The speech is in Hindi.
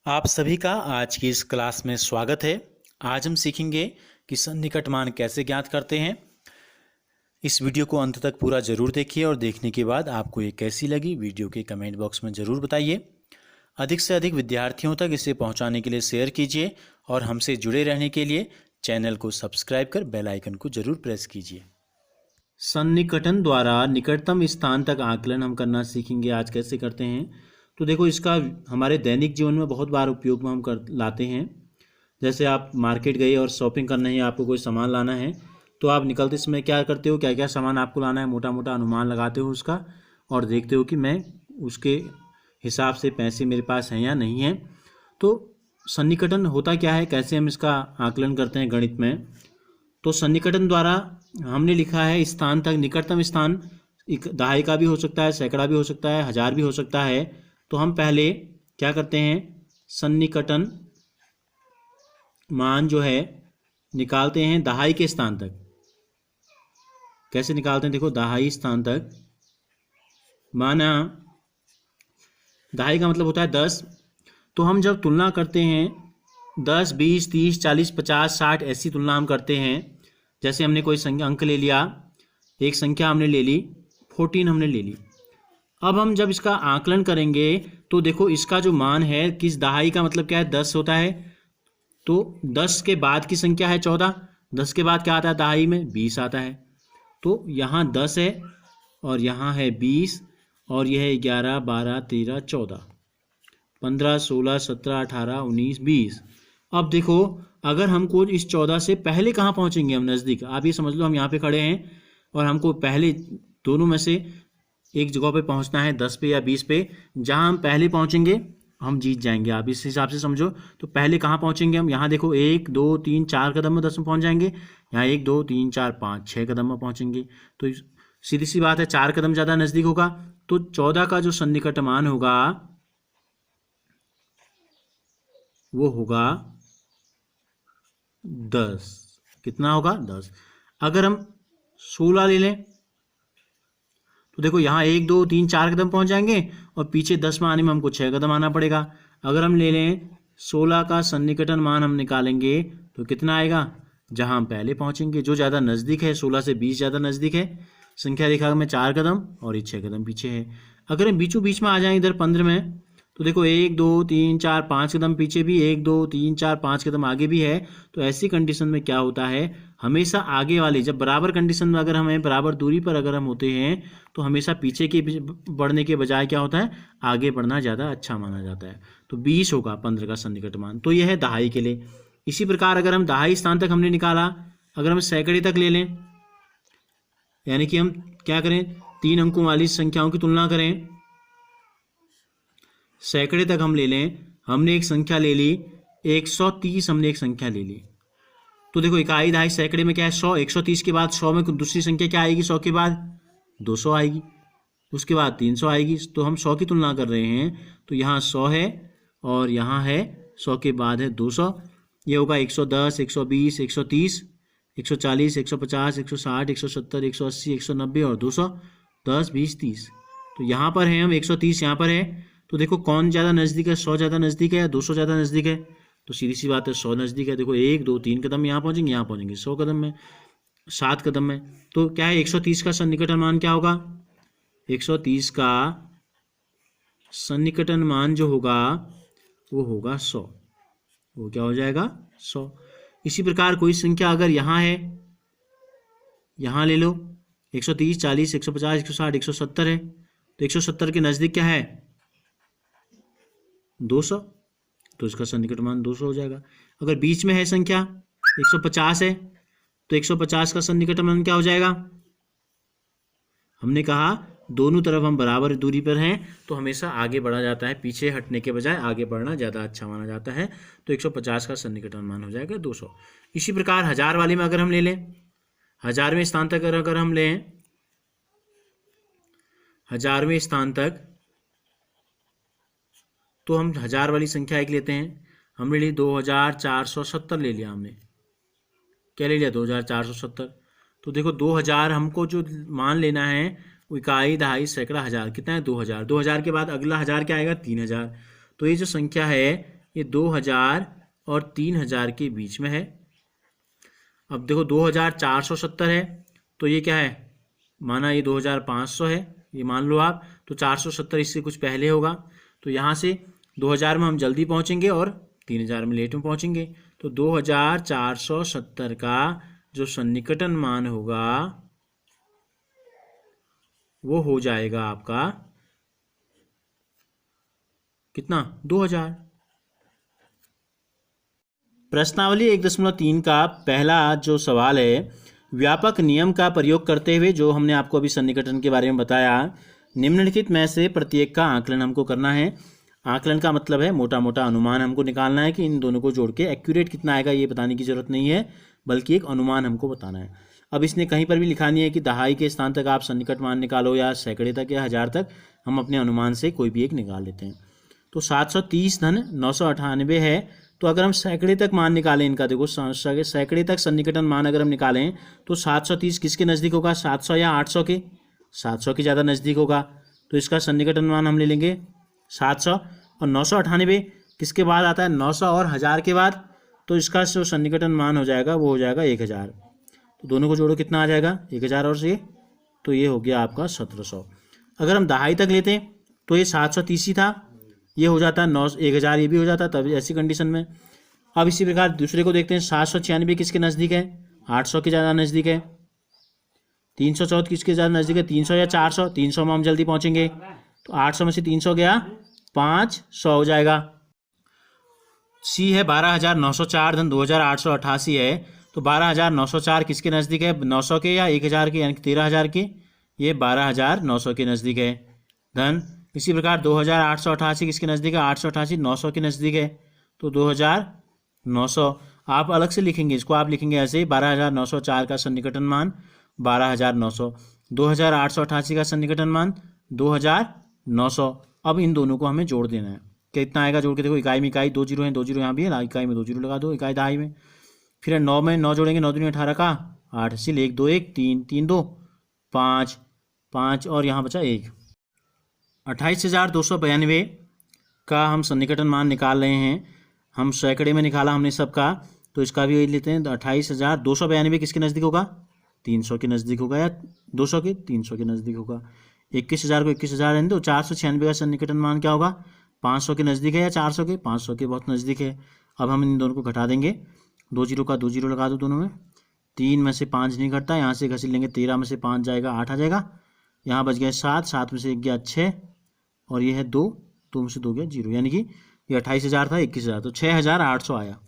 आप सभी का आज की इस क्लास में स्वागत है। आज हम सीखेंगे कि सन्निकट मान कैसे ज्ञात करते हैं। इस वीडियो को अंत तक पूरा ज़रूर देखिए और देखने के बाद आपको ये कैसी लगी वीडियो के कमेंट बॉक्स में ज़रूर बताइए। अधिक से अधिक विद्यार्थियों तक इसे पहुंचाने के लिए शेयर कीजिए और हमसे जुड़े रहने के लिए चैनल को सब्सक्राइब कर बेल आइकन को ज़रूर प्रेस कीजिए। सन्निकटन द्वारा निकटतम स्थान तक आकलन हम करना सीखेंगे। आज कैसे करते हैं तो देखो, इसका हमारे दैनिक जीवन में बहुत बार उपयोग में हम कर लाते हैं। जैसे आप मार्केट गए और शॉपिंग करना है, आपको कोई सामान लाना है तो आप निकलते समय क्या करते हो, क्या क्या सामान आपको लाना है, मोटा मोटा अनुमान लगाते हो उसका और देखते हो कि मैं उसके हिसाब से पैसे मेरे पास हैं या नहीं हैं। तो सन्निकटन होता क्या है, कैसे हम इसका आकलन करते हैं गणित में। तो सन्निकटन द्वारा हमने लिखा है स्थान तक, निकटतम स्थान एक दहाई का भी हो सकता है, सैकड़ा भी हो सकता है, हज़ार भी हो सकता है। तो हम पहले क्या करते हैं, सन्निकटन मान जो है निकालते हैं दहाई के स्थान तक। कैसे निकालते हैं, देखो दहाई स्थान तक, माना दहाई का मतलब होता है 10। तो हम जब तुलना करते हैं 10, 20, 30, 40, 50, 60 ऐसी तुलना हम करते हैं। जैसे हमने कोई संख्या अंक ले लिया, एक संख्या हमने ले ली 14 हमने ले ली। अब हम जब इसका आकलन करेंगे तो देखो इसका जो मान है, किस दहाई का मतलब क्या है, 10 होता है। तो 10 के बाद की संख्या है 14, 10 के बाद क्या आता है दहाई में, 20 आता है। तो यहाँ 10 है और यहाँ है 20 और यह है 11, 12, 13, 14, 15, 16, 17, 18, 19, 20। अब देखो अगर हमको इस 14 से पहले कहाँ पहुँचेंगे हम, नज़दीक। आप ये समझ लो हम यहाँ पे खड़े हैं और हमको पहले दोनों में से एक जगह पे पहुंचना है, 10 पे या 20 पे। जहां हम पहले पहुंचेंगे हम जीत जाएंगे। आप इस हिसाब से समझो। तो पहले कहाँ पहुंचेंगे हम, यहाँ देखो 1, 2, 3, 4 कदम में 10 में पहुंच जाएंगे। यहाँ 1, 2, 3, 4, 5, 6 कदम में पहुंचेंगे। तो सीधी सी बात है, 4 कदम ज़्यादा नज़दीक होगा। तो 14 का जो सन्निकट मान होगा वो होगा 10। कितना होगा, 10। अगर हम 16 ले लें तो देखो यहाँ 1, 2, 3, 4 कदम पहुंच जाएंगे और पीछे 10 में आने में हमको 6 कदम आना पड़ेगा। अगर हम ले लें 16 का सन्निकटन मान हम निकालेंगे तो कितना आएगा, जहाँ हम पहले पहुंचेंगे, जो ज़्यादा नज़दीक है, 16 से 20 ज़्यादा नज़दीक है। संख्या देखा में 4 कदम और ये 6 कदम पीछे है। अगर हम बीचों बीच में आ जाएं इधर 15 में तो देखो 1, 2, 3, 4, 5 कदम पीछे भी, 1, 2, 3, 4, 5 कदम आगे भी है। तो ऐसी कंडीशन में क्या होता है, हमेशा आगे वाले, जब बराबर कंडीशन में अगर हमें बराबर दूरी पर अगर हम होते हैं तो हमेशा पीछे के बढ़ने के बजाय क्या होता है, आगे बढ़ना ज़्यादा अच्छा माना जाता है। तो 20 होगा 15 का सन्निकट मान। तो यह है दहाई के लिए। इसी प्रकार अगर हम दहाई स्थान तक हमने निकाला, अगर हम सैकड़े तक ले लें, यानी कि हम क्या करें, 3 अंकों वाली संख्याओं की तुलना करें, सैकड़े तक हम ले लें। हमने एक संख्या ले ली 130, हमने एक संख्या ले ली। तो देखो इकाई दहाई सैकड़े में क्या है, 100। 130 के बाद 100 में दूसरी संख्या क्या आएगी, 100 के बाद 200 आएगी, उसके बाद 300 आएगी। तो हम 100 की तुलना कर रहे हैं तो यहाँ 100 है और यहाँ है 100 के बाद है 200। ये होगा 110, 120, 130, 140, 150, 160, 170, 180, 190 और 200, 10, 20, 30। तो यहाँ पर है हम 130 यहाँ पर है। तो देखो कौन ज़्यादा नज़दीक है, 100 ज़्यादा नज़दीक है या 200 ज़्यादा नज़दीक है। तो सीधी सी बात है 100 नज़दीक है। देखो 1, 2, 3 कदम यहाँ पहुँचेंगे, यहाँ पहुँचेंगे 100 कदम में, 7 कदम में। तो क्या है, 130 का सन्निकटन मान क्या होगा, 130 का सन्निकटन मान जो होगा वो होगा 100। वो क्या हो जाएगा, 100। इसी प्रकार कोई संख्या अगर यहाँ है, यहाँ ले लो 130, 40, 150, 160, 170 है। तो 170 के नज़दीक क्या है, 200। तो इसका सन्निकट मान 200 हो जाएगा। अगर बीच में है संख्या 150 है तो 150 का सन्निकट मान क्या हो जाएगा, हमने कहा दोनों तरफ हम बराबर दूरी पर हैं तो हमेशा आगे बढ़ा जाता है, पीछे हटने के बजाय आगे बढ़ना ज़्यादा अच्छा माना जाता है। तो 150 का सन्निकटन मान हो जाएगा 200। इसी प्रकार 1000 वाले में अगर हम ले लें, 1000वें स्थान तक अगर हम लें, 1000वें स्थान तक, तो हम 1000 वाली संख्या एक लेते हैं। हमने ली 2470 ले लिया हमने, क्या ले लिया, 2470। तो देखो 2000 हमको जो मान लेना है वो इकाई दहाई सैकड़ा हज़ार, कितना है 2000। 2000 के बाद अगला हज़ार क्या आएगा, 3000। तो ये जो संख्या है ये 2000 और 3000 के बीच में है। अब देखो 2470 है, तो ये क्या है, माना ये 2500 है, ये मान लो आप, तो 470 इससे कुछ पहले होगा। तो यहाँ से 2000 में हम जल्दी पहुँचेंगे और 3000 में लेट में पहुँचेंगे। तो 2470 का जो सन्निकटन मान होगा वो हो जाएगा आपका कितना, 2000। प्रश्नावली 1.3 का पहला जो सवाल है, व्यापक नियम का प्रयोग करते हुए, जो हमने आपको अभी सन्निकटन के बारे में बताया, निम्नलिखित में से प्रत्येक का आकलन हमको करना है। आकलन का मतलब है मोटा मोटा अनुमान हमको निकालना है कि इन दोनों को जोड़ के एक्यूरेट कितना आएगा ये बताने की जरूरत नहीं है, बल्कि एक अनुमान हमको बताना है। अब इसने कहीं पर भी लिखा नहीं है कि दहाई के स्थान तक आप सन्निकट मान निकालो या सैकड़े तक या हज़ार तक, हम अपने अनुमान से कोई भी एक निकाल लेते हैं। तो 730 धन 998 है, तो अगर हम सैकड़े तक मान निकालें इनका, देखो सैकड़े तक सन्निकटन मान अगर हम निकालें तो 730 किसके नज़दीक होगा, 700 या 800 के, 700 के ज़्यादा नज़दीक होगा। तो इसका सन्निकटन मान हम ले लेंगे 700, और 998 किसके बाद आता है, 900 और 1000 के बाद, तो इसका जो सन्निकटन मान हो जाएगा वो हो जाएगा 1000। तो दोनों को जोड़ो कितना आ जाएगा, 1000 और ये, तो ये हो गया आपका 1700। अगर हम दहाई तक लेते तो ये 730 ही था, ये हो जाता है 1000, ये भी हो जाता, तब ऐसी कंडीशन में। अब इसी प्रकार दूसरे को देखते हैं, 796 किसके नज़दीक है, 800 के ज़्यादा नज़दीक है। 314 किसके ज़्यादा नज़दीक है, 300 या 400, 300 में हम जल्दी पहुँचेंगे, तो 800 में से 300 गया 500 हो जाएगा। सी है 12904 धन 2888 है, तो 12904 किसके नज़दीक है, 900 के या 1000 के, यानी कि 13000 के, ये 12900 के नज़दीक है। धन इसी प्रकार 2888 किसके नज़दीक है, 888 900 के नज़दीक है, तो 2900 आप अलग से लिखेंगे, इसको आप लिखेंगे ऐसे, 12904 का सन्निकटन मान 12900, 2888 का सन्निकटन मान 2900। अब इन दोनों को हमें जोड़ देना है, कितना आएगा जोड़ के देखो, इकाई में इकाई 2 जीरो हैं, 2 जीरो यहाँ भी है, इकाई में 2 जीरो लगा दो, इकाई दहाई में, फिर 9 में 9 जोड़ेंगे, 9 दूनी 18 का 8, इसलिए 1 2 1 3 3 2 5 5 और यहाँ बचा 1। 28292 का हम सन्निकटन मान निकाल रहे हैं, हम सैकड़े में निकाला हमने सबका, तो इसका भी लेते हैं। 28292 किसके नज़दीक होगा, 300 के नज़दीक होगा, या 200 के 300 के नज़दीक होगा। 21000 को 21000 रहने दो, 496 का सन्निकटन मान क्या होगा, 500 के नज़दीक है या 400 के, 500 के बहुत नज़दीक है। अब हम इन दोनों को घटा देंगे, 2 जीरो का 2 जीरो लगा दो दोनों में, 3 में से 5 नहीं घटता, यहाँ से घसीट लेंगे, 13 में से 5 जाएगा 8 आ जाएगा, यहाँ बच गया 7, 7 में से 1 गया 6, और ये है 2, 2 में से 2 गया 0, यानी कि ये 28000 था, 21000, तो 6800 आया।